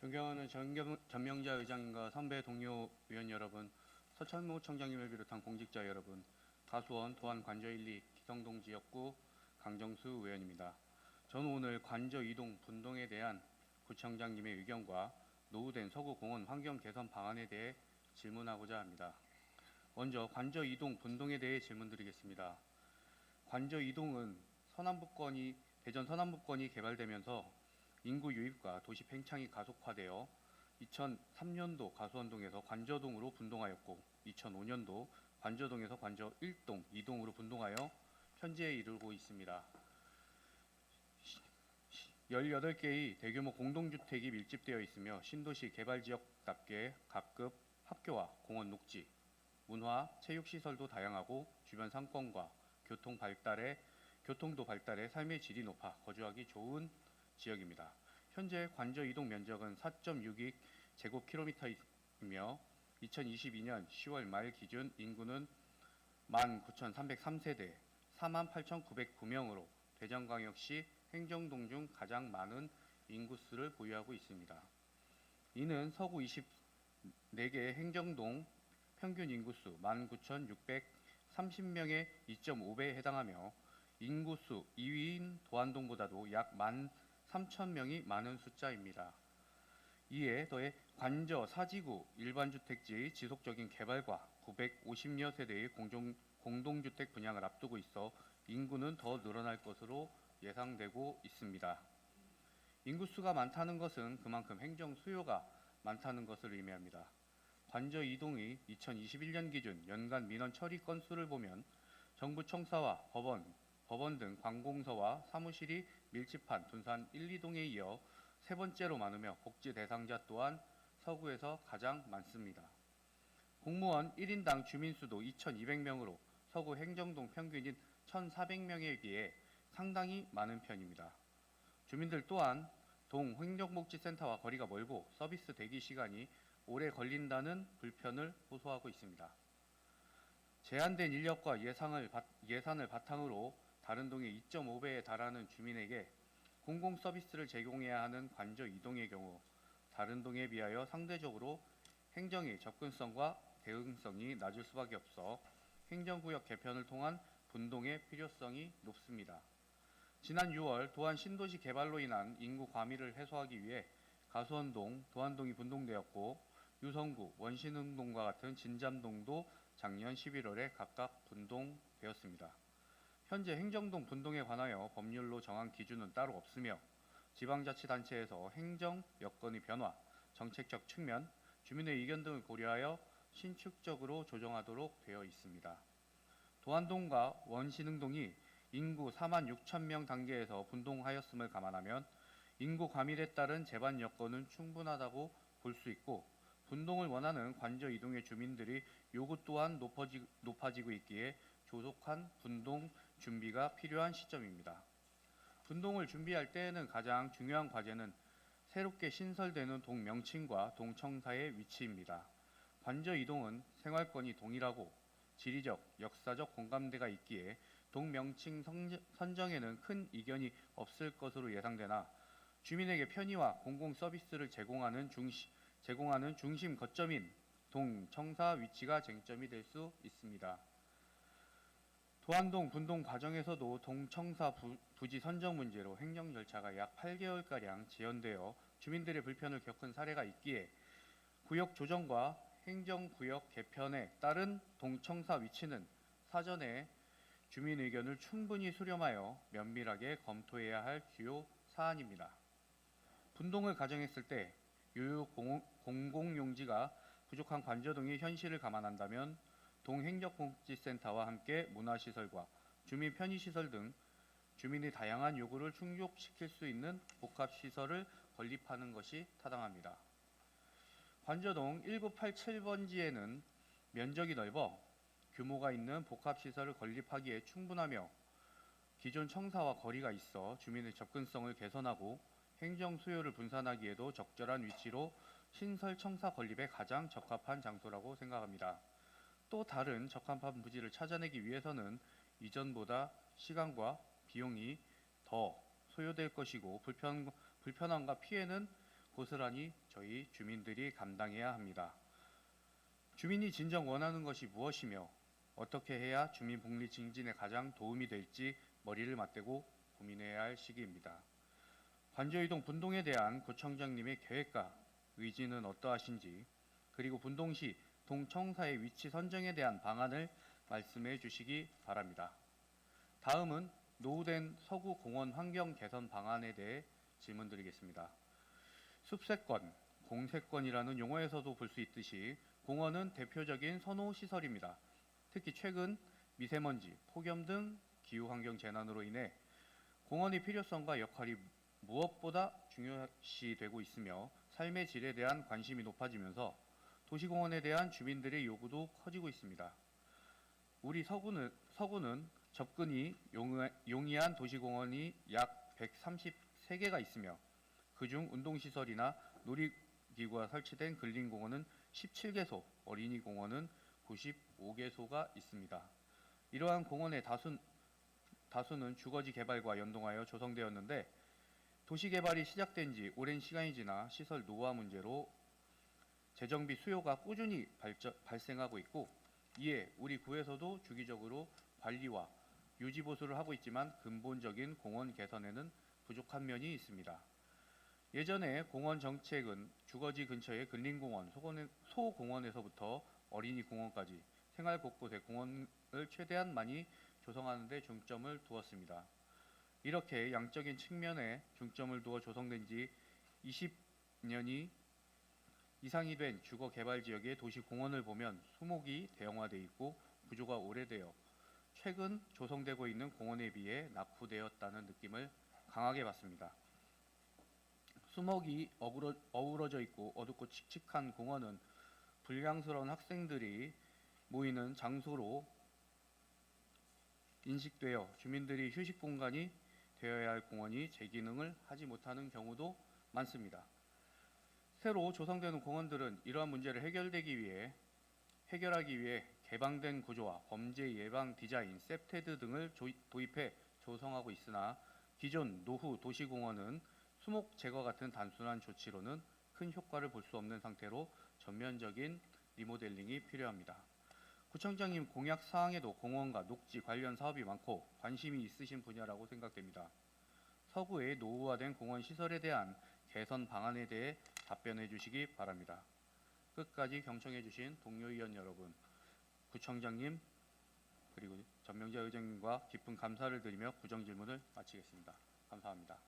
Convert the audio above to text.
존경하는 전명자 의장님과 선배 동료 의원 여러분, 서천무 청장님을 비롯한 공직자 여러분, 가수원 도안 관저 1, 2 기성동 지역구 강정수 의원입니다. 저는 오늘 관저 이동 분동에 대한 구청장님의 의견과 노후된 서구공원 환경 개선 방안에 대해 질문하고자 합니다. 먼저 관저 이동 분동에 대해 질문드리겠습니다. 관저 이동은 대전 서남부권이 개발되면서 인구 유입과 도시 팽창이 가속화되어 2003년도 가수원동에서 관저동으로 분동하였고 2005년도 관저동에서 관저 1동, 2동으로 분동하여 현재에 이르고 있습니다. 18개의 대규모 공동주택이 밀집되어 있으며 신도시 개발지역답게 각급 학교와 공원 녹지, 문화, 체육시설도 다양하고 주변 상권과 교통도 발달해 삶의 질이 높아 거주하기 좋은 지역입니다. 현재 관저 이동 면적은 4.62 제곱킬로미터이며 2022년 10월 말 기준 인구는 19,303세대 48,909명으로 대전광역시 행정동 중 가장 많은 인구수를 보유하고 있습니다. 이는 서구 24개 행정동 평균 인구수 19,630명의 2.5배에 해당하며 인구수 2위인 도안동보다도 약 13,000명이 많은 숫자입니다. 이에 더해 관저 4지구 일반주택지의 지속적인 개발과 950여 세대의 공동주택 분양을 앞두고 있어 인구는 더 늘어날 것으로 예상되고 있습니다. 인구수가 많다는 것은 그만큼 행정 수요가 많다는 것을 의미합니다. 관저 이동의 2021년 기준 연간 민원 처리 건수를 보면 정부 청사와 법원 등 관공서와 사무실이 밀집한 둔산 1, 2동에 이어 세 번째로 많으며 복지 대상자 또한 서구에서 가장 많습니다. 공무원 1인당 주민수도 2,200명으로 서구 행정동 평균인 1,400명에 비해 상당히 많은 편입니다. 주민들 또한 동 행정복지센터와 거리가 멀고 서비스 대기 시간이 오래 걸린다는 불편을 호소하고 있습니다. 제한된 인력과 예산을 바탕으로 다른 동의 2.5배에 달하는 주민에게 공공 서비스를 제공해야 하는 관저 이동의 경우 다른 동에 비하여 상대적으로 행정의 접근성과 대응성이 낮을 수밖에 없어 행정구역 개편을 통한 분동의 필요성이 높습니다. 지난 6월 도안 신도시 개발로 인한 인구 과밀을 해소하기 위해 가수원동, 도안동이 분동되었고 유성구, 원신흥동과 같은 진잠동도 작년 11월에 각각 분동되었습니다. 현재 행정동 분동에 관하여 법률로 정한 기준은 따로 없으며 지방자치단체에서 행정 여건의 변화, 정책적 측면, 주민의 의견 등을 고려하여 신축적으로 조정하도록 되어 있습니다. 도안동과 원신흥동이 인구 46,000명 단계에서 분동하였음을 감안하면 인구 과밀에 따른 제반 여건은 충분하다고 볼 수 있고 분동을 원하는 관저 이동의 주민들의 요구 또한 높아지고 있기에 조속한 분동 준비가 필요한 시점입니다. 분동을 준비할 때에는 가장 중요한 과제는 새롭게 신설되는 동 명칭과 동 청사의 위치입니다. 관저 이동은 생활권이 동일하고 지리적, 역사적 공감대가 있기에 동 명칭 선정에는 큰 이견이 없을 것으로 예상되나 주민에게 편의와 공공 서비스를 제공하는 중심 거점인 동 청사 위치가 쟁점이 될 수 있습니다. 도안동 분동 과정에서도 동청사 부지 선정 문제로 행정 절차가 약 8개월가량 지연되어 주민들의 불편을 겪은 사례가 있기에 구역 조정과 행정구역 개편에 따른 동청사 위치는 사전에 주민 의견을 충분히 수렴하여 면밀하게 검토해야 할 주요 사안입니다. 분동을 가정했을 때 유효 공공용지가 부족한 관저동의 현실을 감안한다면 동행정복지센터와 함께 문화시설과 주민 편의시설 등 주민의 다양한 요구를 충족시킬 수 있는 복합시설을 건립하는 것이 타당합니다. 관저동 1987번지에는 면적이 넓어 규모가 있는 복합시설을 건립하기에 충분하며 기존 청사와 거리가 있어 주민의 접근성을 개선하고 행정 수요를 분산하기에도 적절한 위치로 신설 청사 건립에 가장 적합한 장소라고 생각합니다. 또 다른 적합한 부지를 찾아내기 위해서는 이전보다 시간과 비용이 더 소요될 것이고 불편함과 피해는 고스란히 저희 주민들이 감당해야 합니다. 주민이 진정 원하는 것이 무엇이며 어떻게 해야 주민 복리 증진에 가장 도움이 될지 머리를 맞대고 고민해야 할 시기입니다. 관저이동 분동에 대한 구청장님의 계획과 의지는 어떠하신지, 그리고 분동시 동청사의 위치 선정에 대한 방안을 말씀해 주시기 바랍니다. 다음은 노후된 서구 공원 환경 개선 방안에 대해 질문드리겠습니다. 숲세권, 공세권이라는 용어에서도 볼 수 있듯이 공원은 대표적인 선호 시설입니다. 특히 최근 미세먼지, 폭염 등 기후환경 재난으로 인해 공원의 필요성과 역할이 무엇보다 중요시되고 있으며 삶의 질에 대한 관심이 높아지면서 도시공원에 대한 주민들의 요구도 커지고 있습니다. 우리 서구는 접근이 용이한 도시공원이 약 133개가 있으며 그중 운동시설이나 놀이기구가 설치된 근린공원은 17개소, 어린이공원은 95개소가 있습니다. 이러한 공원의 다수는 주거지 개발과 연동하여 조성되었는데 도시개발이 시작된 지 오랜 시간이 지나 시설 노후화 문제로 재정비 수요가 꾸준히 발생하고 있고, 이에 우리 구에서도 주기적으로 관리와 유지 보수를 하고 있지만 근본적인 공원 개선에는 부족한 면이 있습니다. 예전에 공원 정책은 주거지 근처의 근린공원, 소공원에서부터 어린이공원까지 생활 곳곳에 공원을 최대한 많이 조성하는 데 중점을 두었습니다. 이렇게 양적인 측면에 중점을 두어 조성된 지 20년이 이상이 된 주거 개발 지역의 도시 공원을 보면 수목이 대형화되어 있고 구조가 오래되어 최근 조성되고 있는 공원에 비해 낙후되었다는 느낌을 강하게 받습니다. 수목이 어우러져 있고 어둡고 칙칙한 공원은 불량스러운 학생들이 모이는 장소로 인식되어 주민들이 휴식 공간이 되어야 할 공원이 제 기능을 하지 못하는 경우도 많습니다. 새로 조성되는 공원들은 이러한 문제를 해결하기 위해 개방된 구조와 범죄 예방 디자인, 셉테드 등을 도입해 조성하고 있으나 기존 노후 도시공원은 수목 제거 같은 단순한 조치로는 큰 효과를 볼 수 없는 상태로 전면적인 리모델링이 필요합니다. 구청장님 공약 사항에도 공원과 녹지 관련 사업이 많고 관심이 있으신 분야라고 생각됩니다. 서구의 노후화된 공원 시설에 대한 개선 방안에 대해 답변해 주시기 바랍니다. 끝까지 경청해 주신 동료 의원 여러분, 구청장님 그리고 전명자 의장님과 깊은 감사를 드리며 구정 질문을 마치겠습니다. 감사합니다.